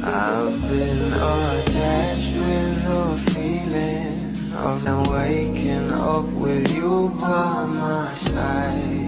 I've been attached with the feeling of now waking up with you by my side.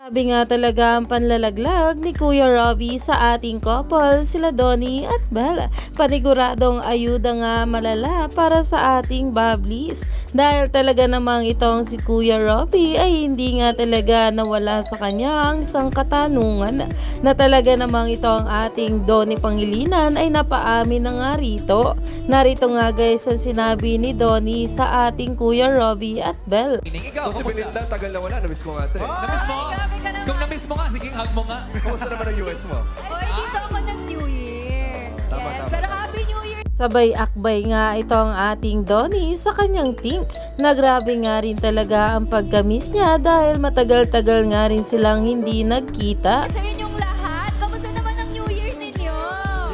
Sabi nga talaga ang panlalaglag ni Kuya Robbie sa ating couple, sila Donnie at Belle. Paniguradong ayuda nga malala para sa ating Babblies. Dahil talaga namang itong si Kuya Robbie ay hindi nga talaga nawala sa kanya ang isang katanungan na talaga namang itong ating Donnie Pangilinan ay napaamin na nga rito. Narito nga guys ang sinabi ni Donnie sa ating Kuya Robbie at Belle. Ikaw, Si Belinda, tagal na wala. Namiss ko nga ito eh. Namiss mo? Kung namiss mo nga, sige, hug mo nga. Kumusta naman ang US mo? Oy, dito ako ng New Year. Tama, Yes, tama. pero Happy New Year. Sabay akbay nga itong ating Donnie sa kanyang think na grabe nga rin talaga ang pagkamiss niya dahil matagal-tagal nga rin silang hindi nagkita. Sa inyong lahat, kamusta naman ang New Year ninyo?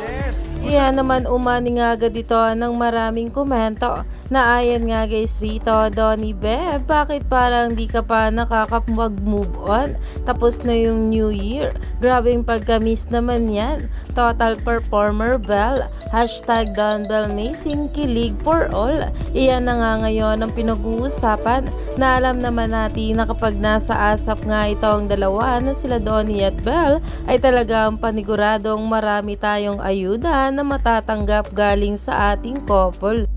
Yes! Kaya naman umani nga agad ito ng maraming komento na ayan nga guys rito, Donnie Beb, bakit parang di ka pa nakakapag-move on? Tapos na yung New Year. Grabing pagka-miss naman yan. Total performer Bell. Hashtag Don Bell Amazing, kilig for all. Iyan na nga ngayon ang pinag-uusapan na alam naman natin na kapag nasa asap nga itong dalawa na sila Donnie at Bell ay talagang paniguradong marami tayong ayuda na matatanggap galing sa ating couple.